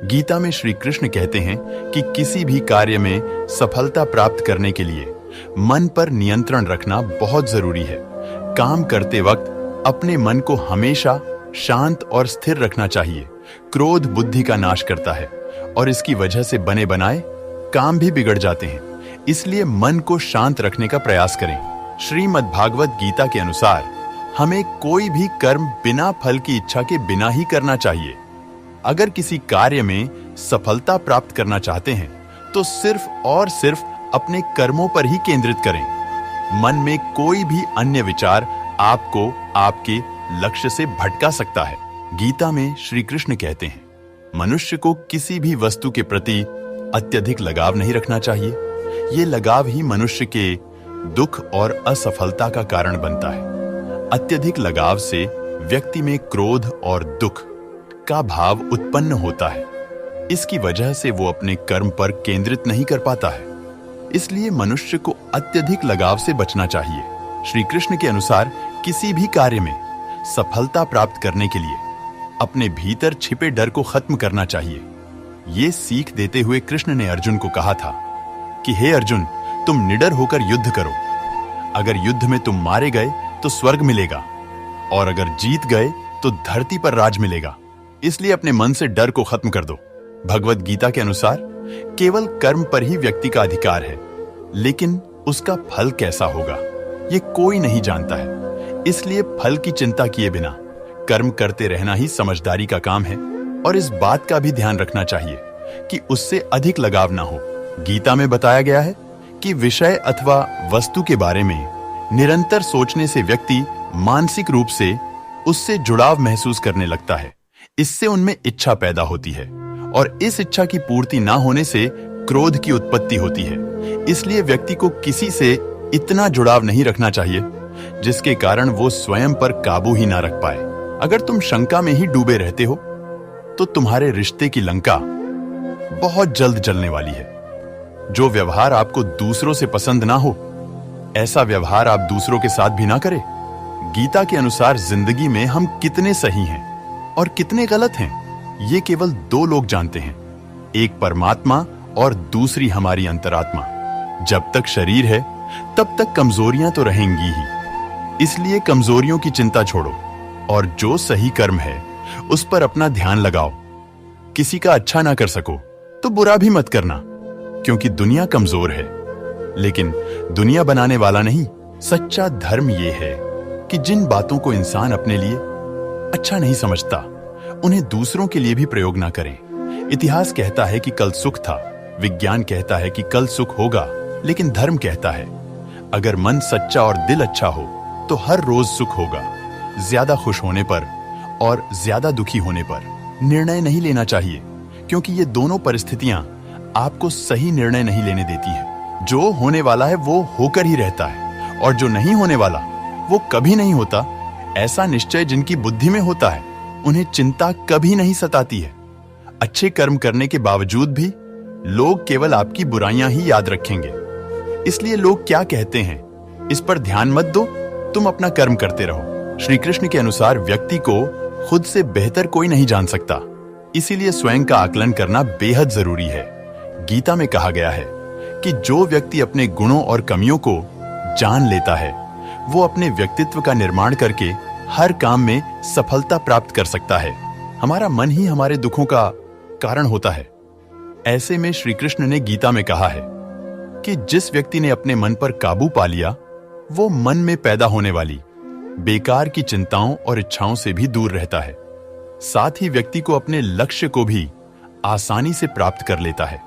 गीता में श्री कृष्ण कहते हैं कि किसी भी कार्य में सफलता प्राप्त करने के लिए मन पर नियंत्रण रखना बहुत जरूरी है। काम करते वक्त अपने मन को हमेशा शांत और स्थिर रखना चाहिए। क्रोध बुद्धि का नाश करता है और इसकी वजह से बने बनाए काम भी बिगड़ जाते हैं। इसलिए मन को शांत रखने का प्रयास करें। श्रीमद् भागवत गीता के अनुसार हमें कोई भी कर्म बिना फल की इच्छा के बिना ही करना चाहिए। अगर किसी कार्य में सफलता प्राप्त करना चाहते हैं तो सिर्फ और सिर्फ अपने कर्मों पर ही केंद्रित करें। मन में कोई भी अन्य विचार आपको आपके लक्ष्य से भटका सकता है। गीता में श्री कृष्ण कहते हैं, मनुष्य को किसी भी वस्तु के प्रति अत्यधिक लगाव नहीं रखना चाहिए। ये लगाव ही मनुष्य के दुख और असफलता का कारण बनता है। अत्यधिक लगाव से व्यक्ति में क्रोध और दुख का भाव उत्पन्न होता है। इसकी वजह से वो अपने कर्म पर केंद्रित नहीं कर पाता है। इसलिए मनुष्य को अत्यधिक लगाव से बचना चाहिए। श्री कृष्ण के अनुसार किसी भी कार्य में सफलता प्राप्त करने के लिए अपने भीतर छिपे डर को खत्म करना चाहिए। ये सीख देते हुए कृष्ण ने अर्जुन को कहा था कि हे अर्जुन, तुम निडर होकर युद्ध करो। अगर युद्ध में तुम मारे गए तो स्वर्ग मिलेगा और अगर जीत गए तो धरती पर राज मिलेगा। इसलिए अपने मन से डर को खत्म कर दो। भगवत गीता के अनुसार केवल कर्म पर ही व्यक्ति का अधिकार है, लेकिन उसका फल कैसा होगा ये कोई नहीं जानता है। इसलिए फल की चिंता किए बिना कर्म करते रहना ही समझदारी का काम है। और इस बात का भी ध्यान रखना चाहिए कि उससे अधिक लगाव ना हो। गीता में बताया गया है कि विषय अथवा वस्तु के बारे में निरंतर सोचने से व्यक्ति मानसिक रूप से उससे जुड़ाव महसूस करने लगता है। इससे उनमें इच्छा पैदा होती है और इस इच्छा की पूर्ति ना होने से क्रोध की उत्पत्ति होती है। इसलिए व्यक्ति को किसी से इतना जुड़ाव नहीं रखना चाहिए जिसके कारण वो स्वयं पर काबू ही ना रख पाए। अगर तुम शंका में ही डूबे रहते हो तो तुम्हारे रिश्ते की लंका बहुत जल्द जलने वाली है। जो व्यवहार आपको दूसरों से पसंद ना हो, ऐसा व्यवहार आप दूसरों के साथ भी ना करें। गीता के अनुसार जिंदगी में हम कितने सही हैं और कितने गलत हैं, ये केवल दो लोग जानते हैं, एक परमात्मा और दूसरी हमारी अंतरात्मा। जब तक शरीर है तब तक कमजोरियां तो रहेंगी ही। इसलिए कमजोरियों की चिंता छोड़ो और जो सही कर्म है उस पर अपना ध्यान लगाओ। किसी का अच्छा ना कर सको तो बुरा भी मत करना, क्योंकि दुनिया कमजोर है, लेकिन दुनिया बनाने वाला नहीं। सच्चा धर्म यह है कि जिन बातों को इंसान अपने लिए अच्छा नहीं समझता उन्हें दूसरों के लिए भी प्रयोग ना करें। इतिहास कहता है कि कल सुख था, विज्ञान कहता है कि कल सुख होगा, लेकिन धर्म कहता है अगर मन सच्चा और दिल अच्छा हो तो हर रोज सुख होगा। ज्यादा खुश होने पर और ज्यादा दुखी होने पर निर्णय नहीं लेना चाहिए, क्योंकि ये दोनों परिस्थितियां आपको सही निर्णय नहीं लेने देती है। जो होने वाला है वो होकर ही रहता है और जो नहीं होने वाला वो कभी नहीं होता। ऐसा निश्चय जिनकी बुद्धि में होता है उन्हें चिंता कभी नहीं सताती है। अच्छे कर्म करने के बावजूद भी लोग केवल आपकी बुराइयां ही याद रखेंगे। इसलिए लोग क्या कहते हैं इस पर ध्यान मत दो, तुम अपना कर्म करते रहो। श्री कृष्ण के अनुसार व्यक्ति को खुद से बेहतर कोई नहीं जान सकता, इसीलिए स्वयं का आकलन करना बेहद जरूरी है। गीता में कहा गया है कि जो व्यक्ति अपने गुणों और कमियों को जान लेता है वो अपने व्यक्तित्व का निर्माण करके हर काम में सफलता प्राप्त कर सकता है। हमारा मन ही हमारे दुखों का कारण होता है। ऐसे में श्री कृष्ण ने गीता में कहा है कि जिस व्यक्ति ने अपने मन पर काबू पा लिया वो मन में पैदा होने वाली बेकार की चिंताओं और इच्छाओं से भी दूर रहता है। साथ ही व्यक्ति को अपने लक्ष्य को भी आसानी से प्राप्त कर लेता है।